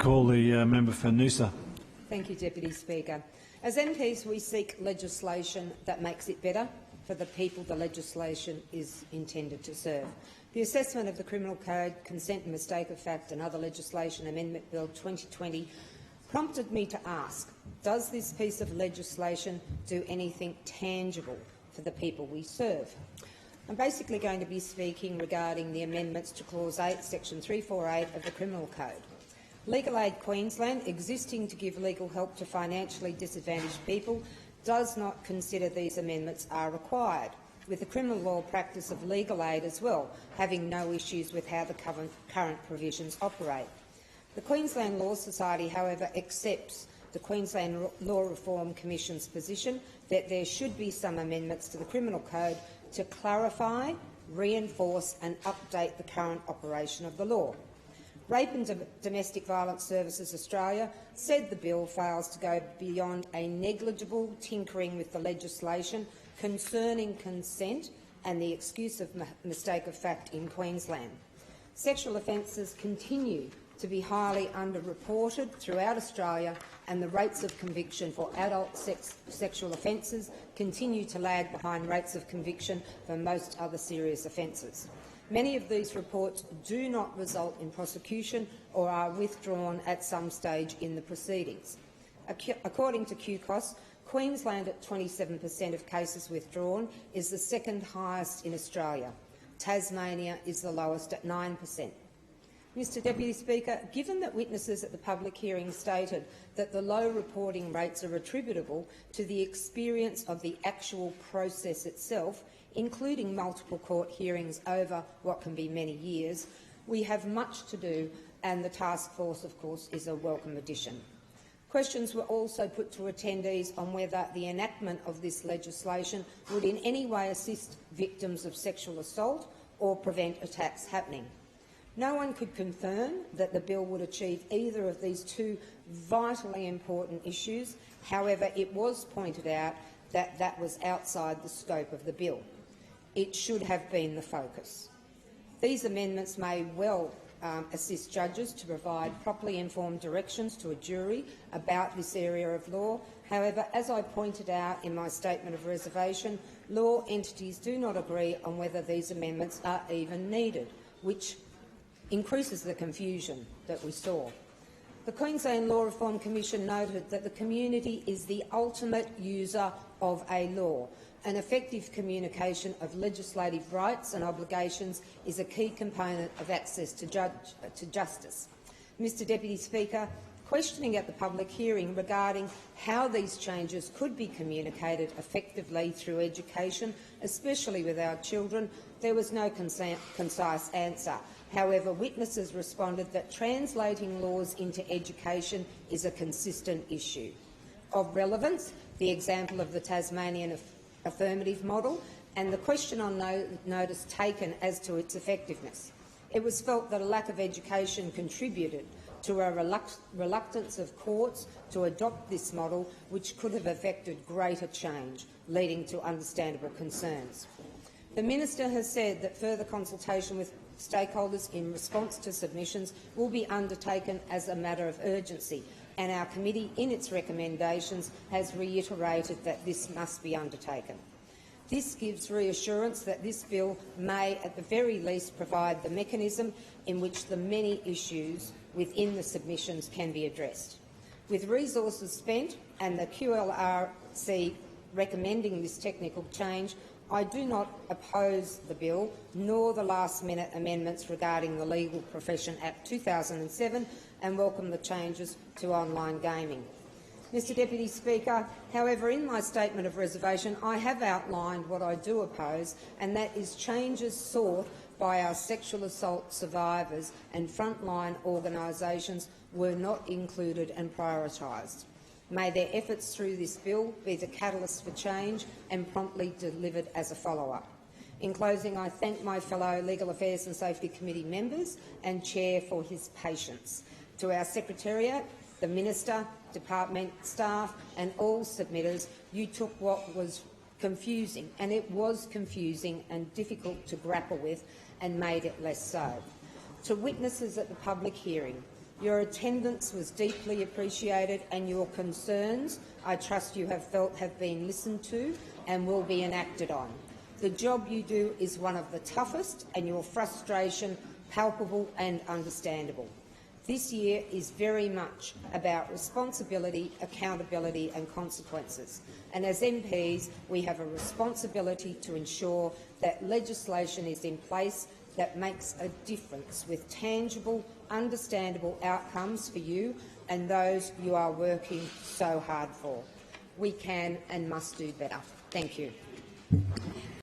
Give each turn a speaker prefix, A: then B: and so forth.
A: call the member for Noosa.
B: Thank you, Deputy Speaker. As MPs, we seek legislation that makes it better for the people the legislation is intended to serve. The assessment of the Criminal Code, Consent and Mistake of Fact and Other Legislation Amendment Bill 2020 prompted me to ask, does this piece of legislation do anything tangible for the people we serve? I'm basically going to be speaking regarding the amendments to Clause 8, Section 348 of the Criminal Code. Legal Aid Queensland, existing to give legal help to financially disadvantaged people, does not consider these amendments are required, with the criminal law practice of legal aid as well having no issues with how the current provisions operate. The Queensland Law Society, however, accepts the Queensland Law Reform Commission's position that there should be some amendments to the Criminal Code to clarify, reinforce and update the current operation of the law. Rape and Domestic Violence Services Australia said the bill fails to go beyond a negligible tinkering with the legislation concerning consent and the excuse of mistake of fact in Queensland. Sexual offences continue to be highly underreported throughout Australia, and the rates of conviction for adult sexual offences continue to lag behind rates of conviction for most other serious offences. Many of these reports do not result in prosecution or are withdrawn at some stage in the proceedings. According to QCOS, Queensland, at 27% of cases withdrawn, is the second highest in Australia. Tasmania is the lowest at 9%. Mr Deputy Speaker, given that witnesses at the public hearing stated that the low reporting rates are attributable to the experience of the actual process itself, including multiple court hearings over what can be many years, we have much to do, and the task force, of course, is a welcome addition. Questions were also put to attendees on whether the enactment of this legislation would in any way assist victims of sexual assault or prevent attacks happening. No one could confirm that the bill would achieve either of these two vitally important issues. However, it was pointed out that that was outside the scope of the bill. It should have been the focus. These amendments may well assist judges to provide properly informed directions to a jury about this area of law. However, as I pointed out in my statement of reservation, law entities do not agree on whether these amendments are even needed, which increases the confusion that we saw. The Queensland Law Reform Commission noted that the community is the ultimate user of a law. An effective communication of legislative rights and obligations is a key component of access to justice. Mr Deputy Speaker, questioning at the public hearing regarding how these changes could be communicated effectively through education, especially with our children, there was no concise answer. However, witnesses responded that translating laws into education is a consistent issue. Of relevance, the example of the Tasmanian affirmative model and the question on notice taken as to its effectiveness. It was felt that a lack of education contributed to a reluctance of courts to adopt this model, which could have affected greater change, leading to understandable concerns. The Minister has said that further consultation with stakeholders in response to submissions will be undertaken as a matter of urgency, and our committee, in its recommendations, has reiterated that this must be undertaken. This gives reassurance that this bill may, at the very least, provide the mechanism in which the many issues within the submissions can be addressed. With resources spent and the QLRC recommending this technical change, I do not oppose the bill nor the last-minute amendments regarding the Legal Profession Act 2007 and welcome the changes to online gaming. Mr Deputy Speaker, however, in my statement of reservation, I have outlined what I do oppose, and that is changes sought by our sexual assault survivors and frontline organisations were not included and prioritised. May their efforts through this bill be the catalyst for change and promptly delivered as a follow-up. In closing, I thank my fellow Legal Affairs and Safety Committee members and Chair for his patience. To our Secretariat, the Minister, Department staff and all submitters, you took what was confusing, and it was confusing and difficult to grapple with, and made it less so. To witnesses at the public hearing, Your attendance was deeply appreciated, and your concerns, I trust you have felt, have been listened to and will be enacted on. The job you do is one of the toughest, and your frustration palpable and understandable. This year is very much about responsibility, accountability and consequences. And as MPs, we have a responsibility to ensure that legislation is in place that makes a difference with tangible, understandable outcomes for you and those you are working so hard for. We can and must do better. Thank you.